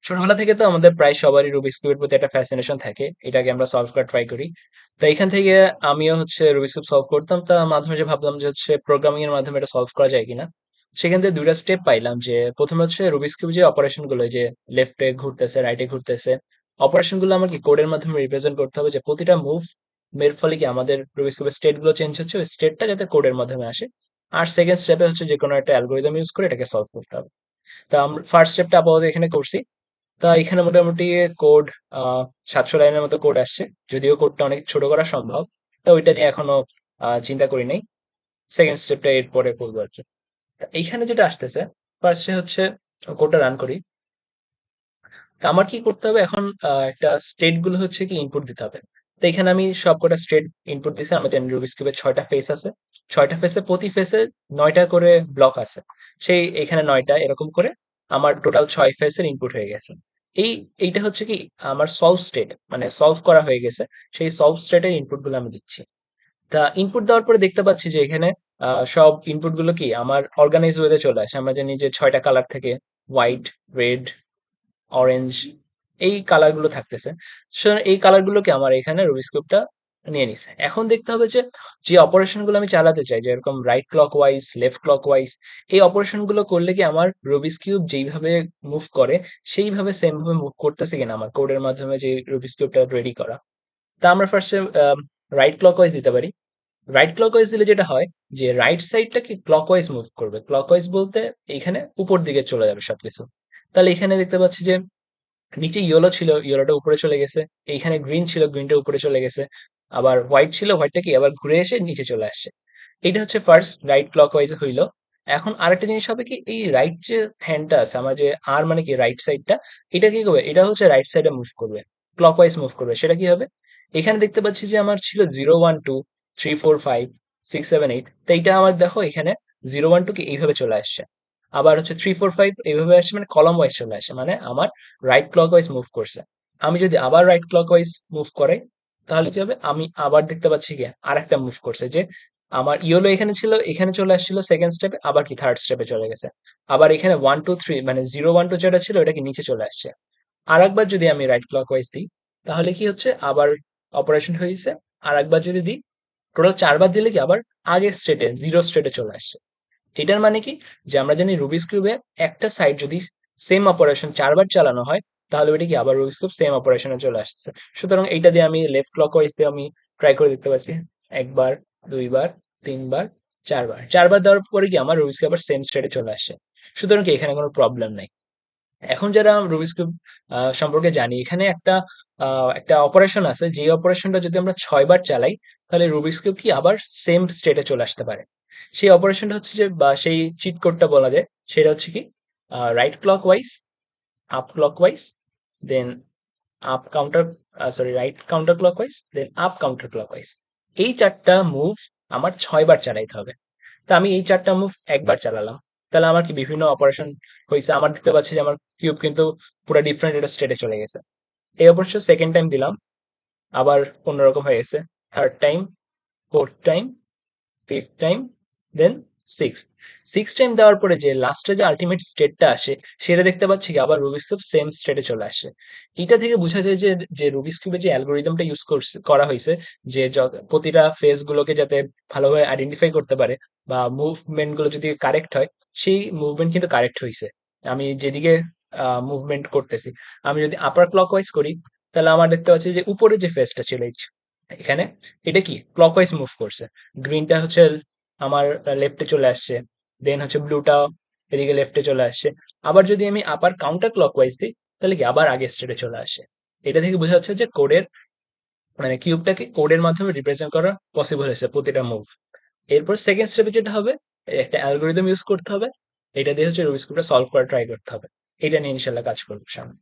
ছোটবেলা থেকে তো আমাদের প্রায় সবারই রুবিক্স কিউবের প্রতি একটা ফ্যাসিনেশন থাকে, এটাকে আমরা সলভ করার ট্রাই করি। তো এখান থেকে আমিও রুবিক্স কিউব সলভ করতাম, তা মাঝে মাঝে ভাবলাম যে প্রোগ্রামিং এর মাধ্যমে এটা সলভ করা যায় কিনা। সেখান থেকে দুইটা স্টেপ পাইলাম, যে প্রথমে রুবিক্স কিউব যে অপারেশন গুলো, যে লেফটে ঘুরতেছে রাইটে ঘুরতেছে, অপারেশন গুলো আমার কি কোডের মাধ্যমে রিপ্রেজেন্ট করতে হবে, যে প্রতিটা মুভ এর ফলে কি আমাদের রুবিক্স কিউবের স্টেট গুলো চেঞ্জ হচ্ছে, ওই স্টেটটা যাতে কোডের মাধ্যমে আসে। আর সেকেন্ড স্টেপে যে কোনো একটা অ্যালগোরিদম ইউজ করে এটাকে সলভ করতে হবে। তা আমরা ফার্স্ট স্টেপটা আপাতত এখানে করছি। তা এখানে মোটামুটি কোড 700 লাইনের মতো কোড আসছে, যদিও কোডটা অনেক ছোট করা সম্ভব। তো ওইটা নিয়ে এখনো চিন্তা করি নাই। সেকেন্ড স্টেপটা এর পরে করবো আর কি। তা এইখানে যেটা আসতেছে, ফার্স্টে কোডটা রান করি। তা আমার কি করতে হবে এখন, একটা স্টেট গুলো কি ইনপুট দিতে হবে। তো এখানে আমি সব কটা স্টেট ইনপুট দিছি। আমরা জানি রুবিক্স কিউবের 6টা ফেস আছে। 6টা ফেসে প্রতি ফেসে 9টা করে ব্লক আছে। সেই এখানে 9টা এরকম করে আমার টোটাল 6 ফেসের ইনপুট হয়ে গেছে। এই এইটা কি আমার সলভ স্টেট, মানে সলভ করা হয়ে গেছে। সেই সলভ স্টেটের ইনপুট গুলো আমি দিচ্ছি। তা ইনপুট দেওয়ার পরে দেখতে পাচ্ছি যে এখানে সব ইনপুট গুলো কি আমার অর্গানাইজ ওয়েতে চলে আসে। আমরা জানি যে 6টা কালার থেকে, হোয়াইট, রেড, অরেঞ্জ, এই কালার গুলো থাকতেছে। এই কালার গুলোকে আমার এখানে রুবিক্স কিউবটা নিয়ে নিছে। এখন দেখতে হবে যে যে অপারেশন গুলো আমি চালাতে চাই, যেরকম right clock wise, left clock wise, এই অপারেশন গুলো করলে কি আমার রুবিক্স কিউব যেইভাবে মুভ করে সেইভাবে সেম ভাবে মুভ করতেছে কিনা আমার কোডের মাধ্যমে যে রুবিক্স কিউবটা রেডি করা। তা আমরা ফার্স্টে রাইট ক্লক ওয়াইজ দিতে পারি। রাইট ক্লকওয়াইজ দিলে যেটা হয়, যে রাইট সাইডটা কি ক্লকওয়াইজ মুভ করবে। ক্লকওয়াইজ বলতে এইখানে উপর দিকে চলে যাবে সবকিছু। তাহলে এখানে দেখতে পাচ্ছি যে নিচে ইয়েলো ছিল, ইয়েলোটা উপরে চলে গেছে। এইখানে গ্রিন ছিল, গ্রিনটা উপরে চলে গেছে। আবার হোয়াইট ছিল, হোয়াইটটা কি আবার ঘুরে এসে নিচে চলে আসছে। এটা ফার্স্ট রাইট ক্লকওয়াইজ হইলো। এখন আরেকটা জিনিস হবে কি, এই রাইট যে হ্যান্ডটা আছে আমার, যে আর মানে কি রাইট সাইডটা, এটা কি করবে, এটা রাইট সাইডে মুভ করবে, ক্লকওয়াইজ মুভ করবে। সেটা কি হবে, এখানে দেখতে পাচ্ছি যে আমার ছিল 0 1 2 3 4 5 6 7 8। তো এইটা আমার দেখো এখানে 0 1 2 কি এইভাবে চলে আসছে। আবার 3 4 5 এইভাবে আসছে, মানে কলম ওয়াইজ চলে আসে, মানে আমার রাইট ক্লকওয়াইজ মুভ করছে। আমি যদি আবার রাইট ক্লকওয়াইজ মুভ করাই, তাহলে কি হবে, আমি আবার দেখতে পাচ্ছি কি আরেকটা মুভ করছে, যে আমার ইয়েলো এখানে ছিল, এখানে চলে আসছিল সেকেন্ড স্টেপে, আবার কি থার্ড স্টেপে চলে গেছে। আবার এখানে 1 2 3, মানে 0 1 2 যেটা ছিল এটা কি নিচে চলে আসছে। আর একবার যদি আমি রাইট ক্লকওয়াইজ দিই, তাহলে কি আবার অপারেশন হয়েছে। আর একবার যদি দিই, টোটাল 4বার দিলে কি আবার আগের স্টেটে, জিরো স্টেটে চলে আসছে। এটার মানে কি, যে আমরা জানি রুবিক্স কিউবে একটা সাইড যদি সেম অপারেশন 4বার চালানো হয়, তাহলে ওটা কি আবার রুবিক্স কিউব সেম অপারেশনে চলে আসছে। সুতরাং এইটা দিয়ে আমি লেফট ক্লকওয়াইজ দিয়ে আমি ট্রাই করে দেখতে পাচ্ছি। একবার, দুইবার, তিনবার, 4বার। 4বার দেওয়ার পরে কি আমার রুবিক্স কিউব আবার সেম স্টেটে চলে আসছে। সুতরাং কি এখানে কোনো প্রবলেম নাই। এখন যারা রুবিক্স কিউব সম্পর্কে জানি, এখানে একটা অপারেশন আছে, যে অপারেশনটা যদি আমরা 6বার চালাই, তাহলে রুবিক্স কিউব কি আবার সেম স্টেটে চলে আসতে পারে। সেই অপারেশনটা যে, বা সেই চিট কোডটা বলা যায়, সেটা কি right clockwise, up clockwise, then up counter, sorry right counter clockwise, then up counter clockwise. এই 4টা মুভ আমার 6বার চালাইতে হবে। তা আমি এই 4টা মুভ একবার চালালাম। তাহলে আমার কি বিভিন্ন অপারেশন হয়েছে। আমার দেখতে পাচ্ছি যে আমার কিউব কিন্তু পুরো ডিফারেন্ট একটা স্টেটে চলে গেছে। এই অবশ্য সেকেন্ড টাইম দিলাম, আবার অন্যরকম হয়ে গেছে। Third time, fourth time, fifth time, then six. Six time দেওয়ার পরে যে লাস্টে যে আলটিমেট স্টেটটা আসে, সেটা দেখতে পাচ্ছি কি আবার রুবিক্স কিউব সেম স্টেটে চলে আসে। এটা থেকে বোঝা যায় যে যে রুবিক্স কিউবের যে অ্যালগোরিদমটা ইউজ করা হয়েছে, যে প্রতিটা ফেজ গুলোকে যাতে ভালোভাবে আইডেন্টিফাই করতে পারে, বা মুভমেন্ট গুলো যদি কারেক্ট হয়, সেই মুভমেন্ট কিন্তু কারেক্ট হয়েছে। আমি যেদিকে মুভমেন্ট করতেছি, আমি যদি আপার ক্লকওয়াইজ করি, তাহলে আমার দেখতে পাচ্ছি যে উপরে যে ফেজটা ছিল এখানে, এটা কি ক্লকওয়াইজ মুভ করছে। গ্রিনটা আমার লেফটে চলে আসছে, দেন ব্লুটা এদিকে লেফটে চলে আসছে। আবার যদি আমি আবার কাউন্টার ক্লকওয়াইজ দিই, তাহলে কি আবার আগের স্টেটে চলে আসে। এটা থেকে বোঝা যাচ্ছে যে কোডের, মানে কিউবটাকে কোডের মাধ্যমে রিপ্রেজেন্ট করা পসিবল হয়েছে প্রতিটা মুভ। এরপর সেকেন্ড স্টেপে যেটা হবে, একটা অ্যালগোরিদম ইউজ করতে হবে। এটা দিয়ে রুবিক্স কিউবটা সলভ করা ট্রাই করতে হবে। এটা নিয়ে ইনশাল্লাহ কাজ করবো সামনে।